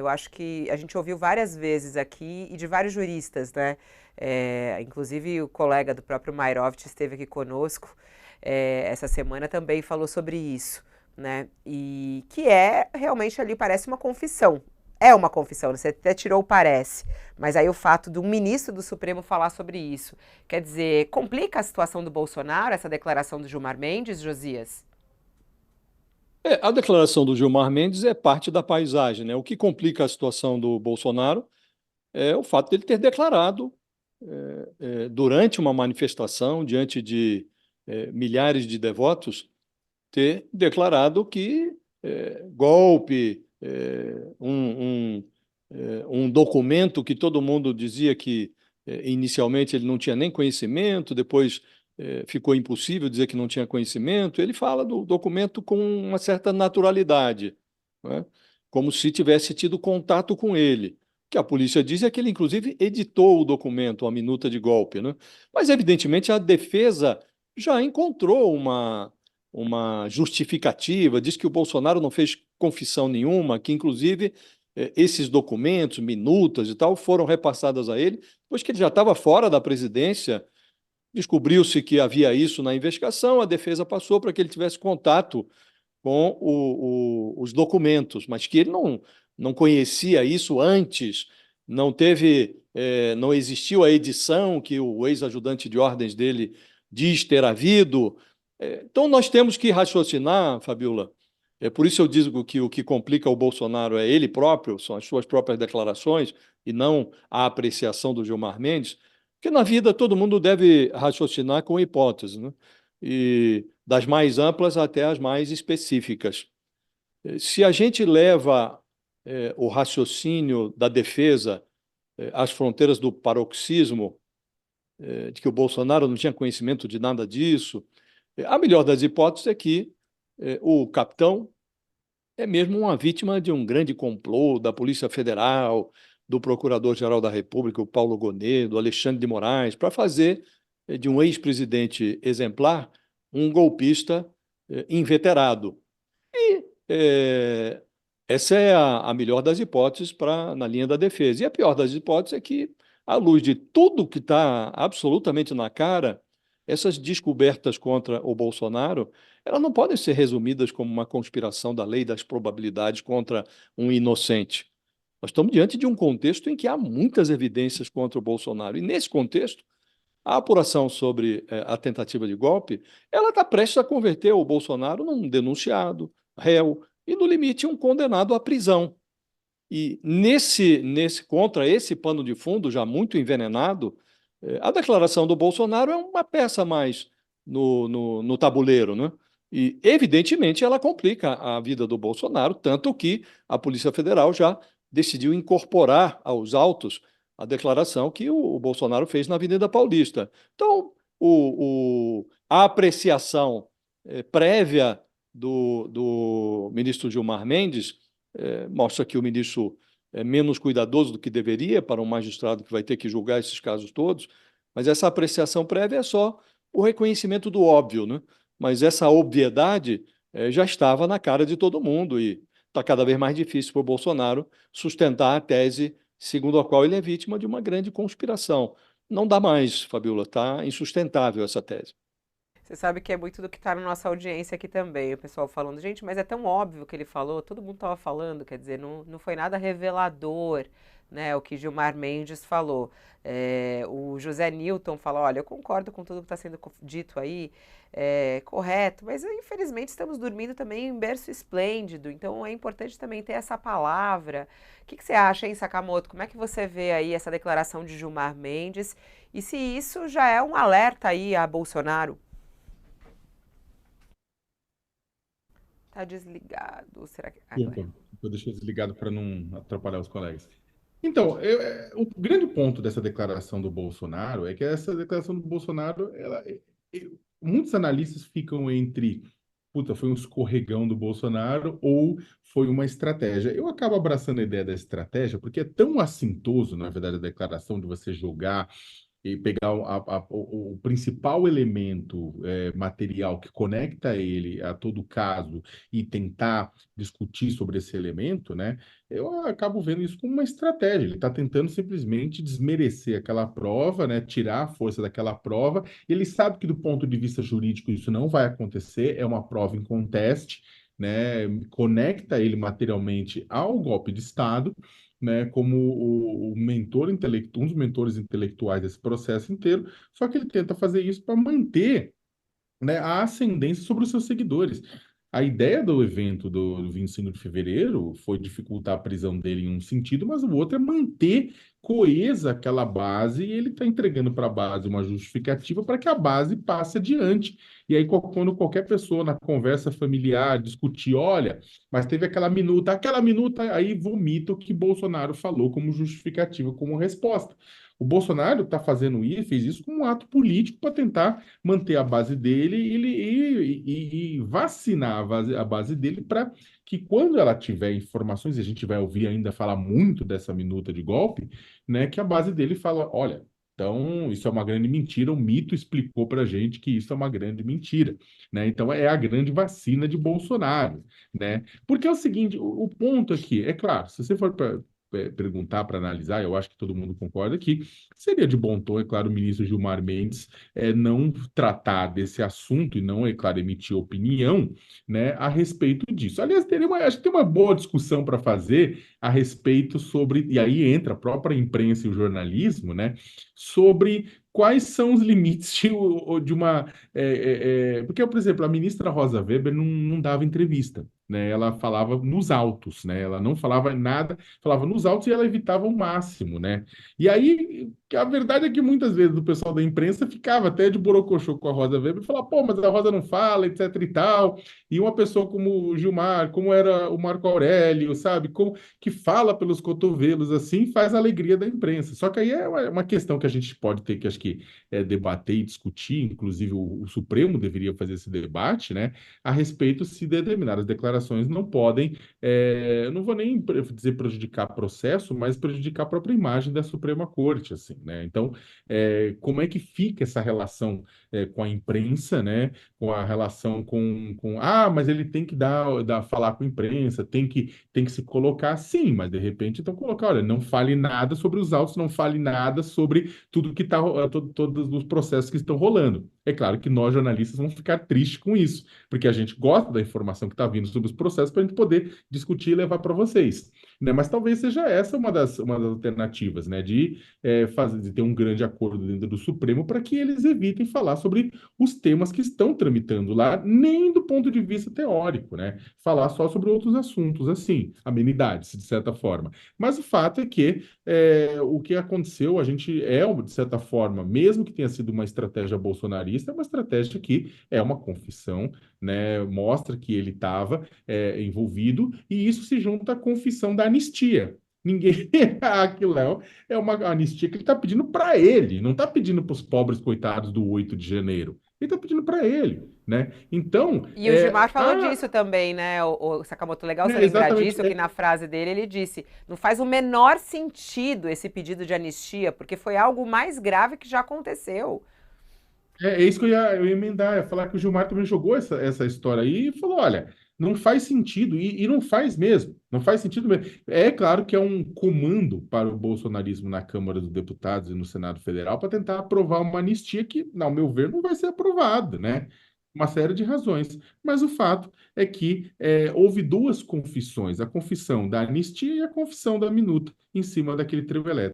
Eu acho que a gente ouviu várias vezes aqui e de vários juristas, né? Inclusive o colega do próprio Mairovitch esteve aqui conosco essa semana também falou sobre isso, né? E que realmente ali parece uma confissão. É uma confissão, você até tirou o parece, mas aí o fato de um ministro do Supremo falar sobre isso, quer dizer, complica a situação do Bolsonaro, essa declaração do Gilmar Mendes, Josias? A declaração do Gilmar Mendes é parte da paisagem, né? O que complica a situação do Bolsonaro é o fato dele ter declarado, durante uma manifestação, diante de milhares de devotos, ter declarado que golpe, um documento que todo mundo dizia que inicialmente ele não tinha nem conhecimento, depois ficou impossível dizer que não tinha conhecimento. Ele fala do documento com uma certa naturalidade, né? Como se tivesse tido contato com ele. O que a polícia diz é que ele, inclusive, editou o documento, a minuta de golpe, né? Mas, evidentemente, a defesa já encontrou uma justificativa, diz que o Bolsonaro não fez confissão nenhuma, que inclusive esses documentos, minutas e tal, foram repassadas a ele, depois que ele já estava fora da presidência, descobriu-se que havia isso na investigação, a defesa passou para que ele tivesse contato com os documentos, mas que ele não conhecia isso antes, não teve, não existiu a edição que o ex-ajudante de ordens dele diz ter havido. Então nós temos que raciocinar, Fabiola. Por isso eu digo que o que complica o Bolsonaro é ele próprio, são as suas próprias declarações e não a apreciação do Gilmar Mendes, porque na vida todo mundo deve raciocinar com hipóteses, né? E das mais amplas até as mais específicas. Se a gente leva o raciocínio da defesa às fronteiras do paroxismo, de que o Bolsonaro não tinha conhecimento de nada disso, a melhor das hipóteses é que o capitão é mesmo uma vítima de um grande complô da Polícia Federal, do Procurador-Geral da República, o Paulo Gonet, do Alexandre de Moraes, para fazer de um ex-presidente exemplar um golpista inveterado. E essa é a melhor das hipóteses na linha da defesa. E a pior das hipóteses é que, à luz de tudo que está absolutamente na cara, essas descobertas contra o Bolsonaro, elas não podem ser resumidas como uma conspiração da lei das probabilidades contra um inocente. Nós estamos diante de um contexto em que há muitas evidências contra o Bolsonaro. E, nesse contexto, a apuração sobre a tentativa de golpe, ela está prestes a converter o Bolsonaro num denunciado, réu, e, no limite, um condenado à prisão. E contra esse pano de fundo, já muito envenenado, a declaração do Bolsonaro é uma peça a mais no tabuleiro, né? E, evidentemente, ela complica a vida do Bolsonaro, tanto que a Polícia Federal já decidiu incorporar aos autos a declaração que o Bolsonaro fez na Avenida Paulista. Então, a apreciação prévia do ministro Gilmar Mendes mostra que o ministro é menos cuidadoso do que deveria para um magistrado que vai ter que julgar esses casos todos, mas essa apreciação prévia é só o reconhecimento do óbvio, né? Mas essa obviedade já estava na cara de todo mundo e está cada vez mais difícil para o Bolsonaro sustentar a tese segundo a qual ele é vítima de uma grande conspiração. Não dá mais, Fabiola, está insustentável essa tese. Você sabe que é muito do que está na nossa audiência aqui também, o pessoal falando, gente, mas é tão óbvio que ele falou, todo mundo estava falando, quer dizer, não foi nada revelador, né, o que Gilmar Mendes falou. O José Newton fala, olha, eu concordo com tudo que está sendo dito aí, correto, mas infelizmente estamos dormindo também em berço esplêndido, então é importante também ter essa palavra. O que você acha, hein, Sakamoto? Como é que você vê aí essa declaração de Gilmar Mendes e se isso já é um alerta aí a Bolsonaro? Tá desligado. Será que agora? Desculpa, eu deixei desligado para não atrapalhar os colegas. Então, o grande ponto dessa declaração do Bolsonaro é que essa declaração do Bolsonaro, muitos analistas ficam entre, puta, foi um escorregão do Bolsonaro ou foi uma estratégia. Eu acabo abraçando a ideia da estratégia porque é tão assintoso, na verdade, a declaração de você jogar e pegar o principal elemento material que conecta ele a todo caso e tentar discutir sobre esse elemento, né? Eu acabo vendo isso como uma estratégia. Ele está tentando simplesmente desmerecer aquela prova, né? Tirar a força daquela prova. Ele sabe que do ponto de vista jurídico isso não vai acontecer, é uma prova em conteste, né? Conecta ele materialmente ao golpe de Estado, né, como o mentor intelectual, um dos mentores intelectuais desse processo inteiro, só que ele tenta fazer isso para manter, né, a ascendência sobre os seus seguidores. A ideia do evento do 25 de fevereiro foi dificultar a prisão dele em um sentido, mas o outro é manter coesa aquela base e ele está entregando para a base uma justificativa para que a base passe adiante. E aí, quando qualquer pessoa na conversa familiar discutir, olha, mas teve aquela minuta, aí vomita o que Bolsonaro falou como justificativa, como resposta. O Bolsonaro está fazendo isso, fez isso como um ato político para tentar manter a base dele e vacinar a base dele para que quando ela tiver informações, e a gente vai ouvir ainda falar muito dessa minuta de golpe, né, que a base dele fala, olha, então isso é uma grande mentira, o mito explicou para a gente que isso é uma grande mentira, né? Então é a grande vacina de Bolsonaro, né? Porque é o seguinte, o ponto aqui, é claro, se você for perguntar para analisar, eu acho que todo mundo concorda que seria de bom tom, é claro, o ministro Gilmar Mendes não tratar desse assunto e não, é claro, emitir opinião, né, a respeito disso. Aliás, acho que tem uma boa discussão para fazer a respeito sobre, e aí entra a própria imprensa e o jornalismo, né, sobre quais são os limites de uma. Porque, por exemplo, a ministra Rosa Weber não dava entrevista. Né, ela falava nos autos, né? Ela não falava nada, falava nos autos e ela evitava o máximo, né? E aí, a verdade é que muitas vezes o pessoal da imprensa ficava até de borocochô com a Rosa Weber e falava, pô, mas a Rosa não fala, etc e tal. E uma pessoa como o Gilmar, como era o Marco Aurélio, sabe? Que fala pelos cotovelos, assim, faz a alegria da imprensa. Só que aí é uma questão que a gente pode ter que, acho que, debater e discutir, inclusive o Supremo deveria fazer esse debate, né? A respeito se determinadas declarações não podem, eu não vou nem dizer prejudicar processo, mas prejudicar a própria imagem da Suprema Corte, assim, né? Então, como é que fica essa relação com a imprensa, né? Com a relação mas ele tem que falar com a imprensa, tem que se colocar sim, mas de repente então colocar, olha, não fale nada sobre os autos, não fale nada sobre tudo que está, todos os processos que estão rolando. É claro que nós jornalistas vamos ficar tristes com isso, porque a gente gosta da informação que está vindo sobre os processos para a gente poder discutir e levar para vocês, né? Mas talvez seja essa uma das alternativas, né? De ter um grande acordo dentro do Supremo para que eles evitem falar sobre os temas que estão tramitando lá, nem do ponto de vista teórico, né? Falar só sobre outros assuntos, assim, amenidades, de certa forma. Mas o fato é que o que aconteceu, a gente de certa forma, mesmo que tenha sido uma estratégia bolsonarista, é uma estratégia que é uma confissão, né? Mostra que ele estava envolvido, e isso se junta à confissão da anistia. Ninguém. Aquilo é uma anistia que ele está pedindo para ele, não está pedindo para os pobres coitados do 8 de janeiro. Ele está pedindo para ele, né? Então, E o Gilmar falou disso também, né, o Sakamoto? Legal você lembrar exatamente. disso, que na frase dele ele disse: não faz o menor sentido esse pedido de anistia, porque foi algo mais grave que já aconteceu. É isso que eu ia emendar, ia falar que o Gilmar também jogou essa história aí e falou: olha, não faz sentido, e não faz mesmo, não faz sentido mesmo. É claro que é um comando para o bolsonarismo na Câmara dos Deputados e no Senado Federal para tentar aprovar uma anistia que, ao meu ver, não vai ser aprovada, né? Uma série de razões. Mas o fato é que houve duas confissões, a confissão da anistia e a confissão da minuta, em cima daquele trio elétrico.